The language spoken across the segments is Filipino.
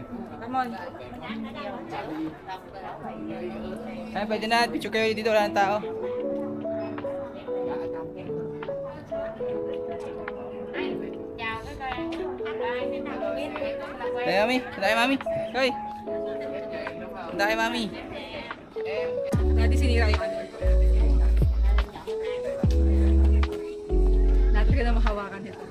Come on. Ay, pwede na. Picture kayo dito. Wala ng tao. Tayo, mami. Tayo, mami. Hoy. Tayo, mami. Dati sinira yung ano. Dati ka na makawakan nito.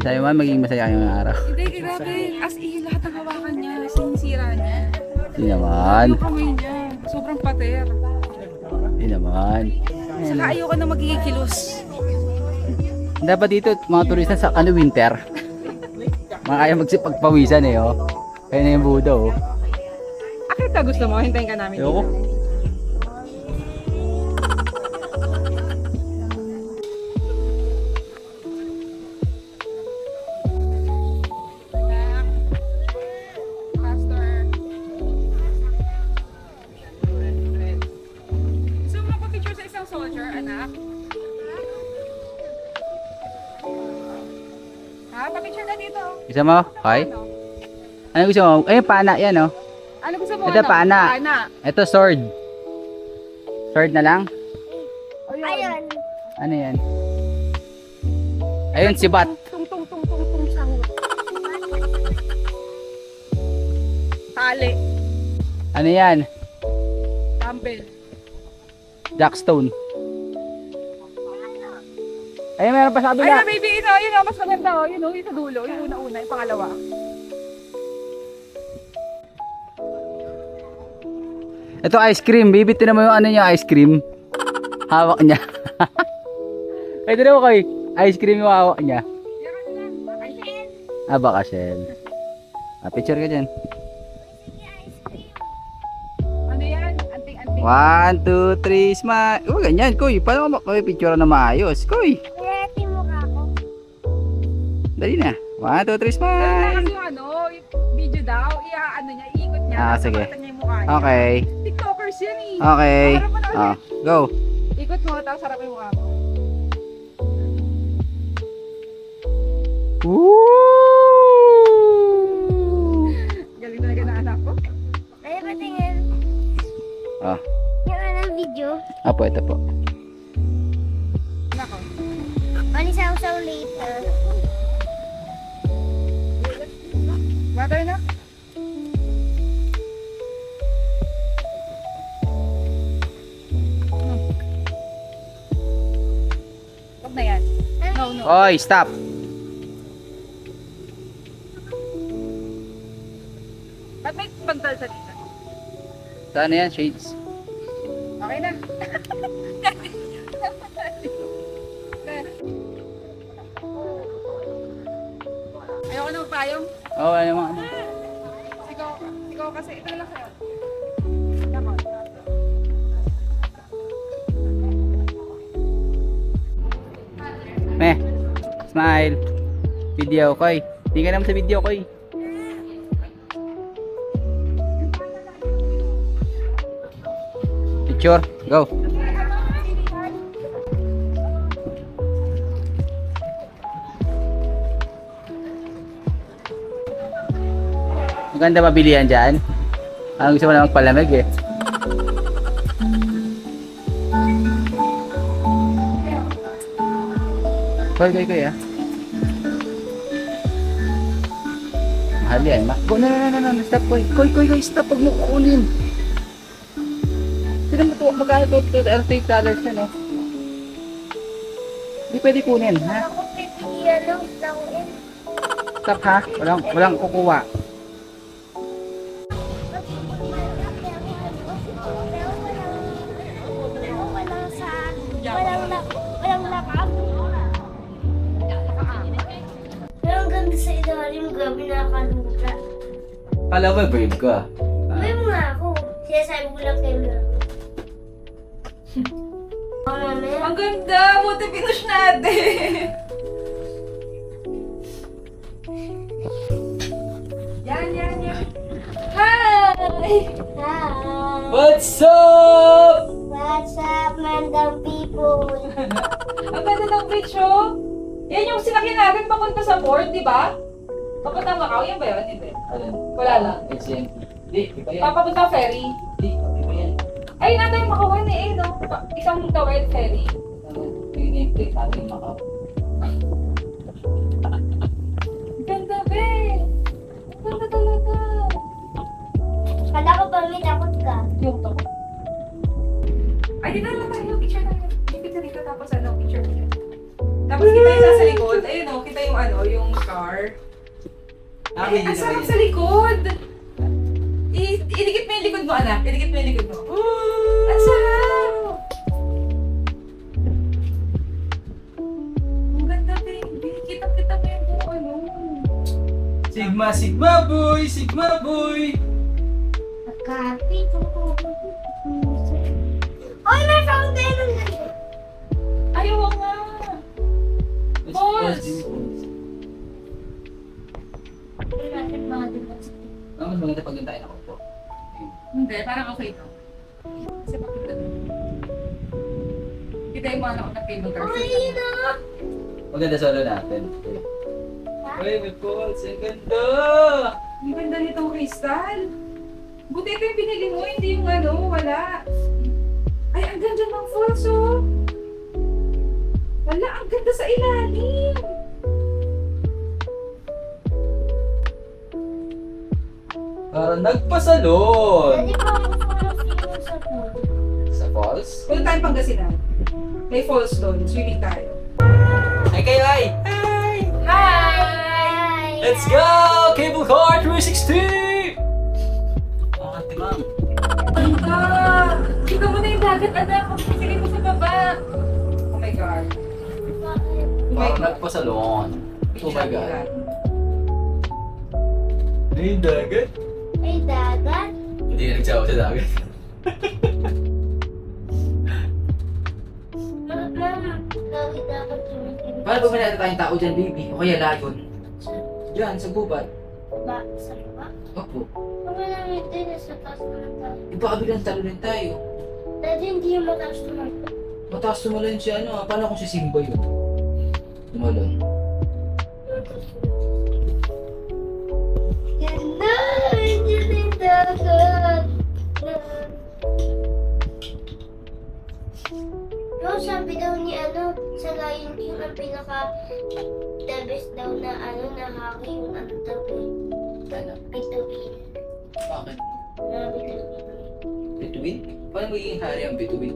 Sabi mo, magiging masaya ngayong araw. Hindi, grabe. As in, lahat ng hawakan niya, sinisira niya. Hindi naman. Yung kamay niya, sobrang pater. Hindi naman. Saka ayoko na magiging kilos. Dapat dito, mga turista sa winter. Mga kaya magsipagpawisan eh, oh. Kaya na yung Buda, oh. Akit ka gusto mo, hintayin ka namin. Ayoko. Pastor. Gusto mo magpa-picture sa isang soldier, anak? Ha? Pa-picture ka dito. Isa mo? Okay. Ano gusto mo? Ayun, pana yan, oh. Ano gusto mo? Ito, ano? pana. Pana. Ito, sword. Sword na lang? Ayun. Ano yan? Ayun, si Bat. Tung tung tung tung tung sahur. Tali. Ano yan? Dumbbell. Jackstone. Ayun, meron pa sa kabila. Ayun, baby, yun, mas maganda, oh. Yun, yung sa dulo. Yung una-una, yung pangalawa. Ito ice cream. Baby, tinan mo yung ano niya, ice cream. Hawak niya. Ay, tinan mo kay. Ice cream yung hawak niya. Ah, baka shell. Ah, picture ka dyan. Ano yan? Anting-anting. 1, 2, 3, smile. Oh, ganyan, Koy. Paano ka picture na maayos? Koy, Pwede mo ka ako. dali na. 1, 2, 3, Kasi smile. yung ano, yung video daw, ano niya, iikot niya. Ah, tapos sige. papalitan niya yung mukha niya. Okay. TikTokers yan eh. Okay. Harap mo na ulit. Oh, go. Ikot mo, tapos harap yung mukha mo. Woo! Galing talaga na anak ko. Ay, patingin. Ah, Yung anong video. apo, ito po. Nako. Panisaw-saw later. Water na? Huwag na yan. No, no. Oy, stop. Ba't may bantal sa dito? Saan yan, shades? Okay na. Ayoko na magpayong. Oh, ano mo, ano? Sigaw kasi. Ito lang sa'yo. Nako. Meh, smile. Video, Koy. Hindi ka naman sa video, Koy. Picture, go. Maganda mabilihan dyan. Parang gusto mo na magpalamig eh. Koy ah. Mahal yan. Go, no. Stop, Koy. Koy, stop. Huwag mo kukunin. Sino mo ito? Magkano ito? $38 yan, oh. Hindi pwede kunin, ha? Ako pipilian ng tawin. Stop, ha? Walang kukuha. Walang lakab. Pero ang ganda sa ilalim, gabi nakaluga. Kala mo, brave ka. Gawin mo nga ako. Sinasabi ko lang kayo na. Mamaya. Ang ganda! Buti pinush natin! Yan. Hi! Hi! What's up? What's up, mandang people? Ang ganda ng beach, oh! Yan yung sinakyan natin papunta sa port, di ba? Papunta Macau, yan ba yun? Hindi. Alin? Wala lang. SM. Hindi, iba yan. Papapunta ferry. Hindi, iba yan. Ay, natin makawan eh, no? Isang tawid ferry. Yung nameplate natin yung Macau. Ganda, be! Ganda talaga. Kala ko ba may takot ka? Yung to. Ay, dito na tayo. Picture tayo. Picture dito tapos ano, picture dito. Tapos kita yung nasa likod. Ayun o, kita yung ano, yung car. Ay, ang sarap sa likod! Idikit mo yung likod mo, anak. Idikit mo yung likod mo. Ang sarap! Ang ganda, baby. Kita-kita mo yung buong ano. Sigma, Sigma boy! Sigma boy! Nagkapi. Oy, may fountain! Ang ganda. Ayaw nga! Balls! Hindi natin mga diba? Mas maganda pag doon tayo nakaupo. Hindi, parang okay to. Kasi pakita doon. Kita yung mga nakon na cable car. Oh, yun na! Maganda solo natin. Uy, may balls! Ang ganda! Ang ganda nitong crystal. Buti ito yung binili mo, hindi yung ano, wala. Ay, ang ganda ng falls, oh. Wala, ang ganda sa ilalim. Parang nagpasalon! Dali pa ako parang sa pool. Sa falls? Punta tayong Pangasinan. May falls doon, swimming tayo. Ay kayo ay! Hi! Let's go! Cable car 360! Oh, ate ma'am. Ganda! Kita mo na yung dagat, anak. Sige mo sa baba. Oh my God. Bakit? Oh my Parang God. nagpasalon. Oh my God. Ay, dagat? Ay, dagat? Hindi na nagsawa sa dagat. Mama, lagi dapat tumitin. Paano ba manata tayong tao dyan, baby? O kaya layon? Diyan, sa gubat. Ba, sa baba? Opo. Kung namin din, sa taas naman tayo. Ipakabilang talunin tayo. Dati hindi yung mataas naman. Mataas tumalon si ano. Paano kung si Simba yun? Tumalon. Ganda! Hindi din dagat! No, sabi daw ni ano, sa Lion King ang pinaka the best daw na ano, na haki yung ano daw eh. Ano? Bituin. Bakit? Na bituin. Bituin? Paano magiging hari ang bituin?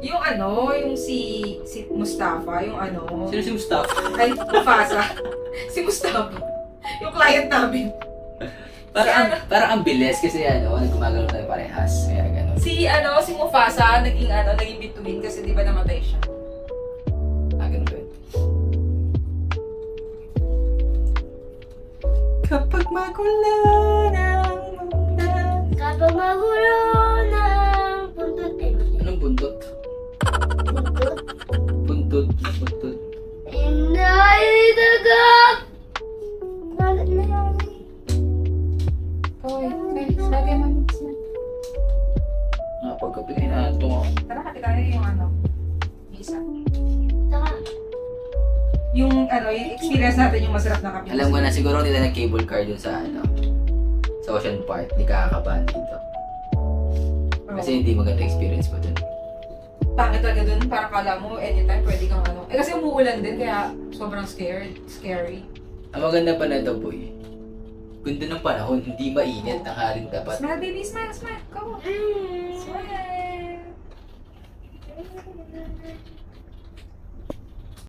Yung ano, yung si Mustafa, yung ano. Sino si Mustafa? Ay, Mufasa. Si Mustafa. Yung client namin. Parang ang bilis kasi ano, nagkumagano tayo parehas. Kaya gano'n. Si Mufasa, naging bituin kasi di ba namatay siya. Ganun ba yun? Kapag magulo ng mundo. Kapag magulo ng buntot eh. Anong buntot? Buntot? Buntot. Buntot. Inay dagat! Dagat na yan. Hoy, guys, lagay mo mix na. Pagkapigay na ito ako. Tara, kati tayo yung ano. Isa. Taka, Yung ano, yung experience natin yung masarap na kape. Alam mo na siguro hindi na nag-cable car dun sa ano. Sa Ocean Park. Hindi kakakabahan dito. Kasi hindi maganda experience mo dun. Pangit talaga dun, parang kala mo anytime pwede kang ano. Eh kasi umuulan din, kaya sobrang scary. Ang maganda pa na ito, boy. Ganda ng panahon, hindi mainit ang haring dapat. Smile, baby, smile, smile. Go. mm. Smile.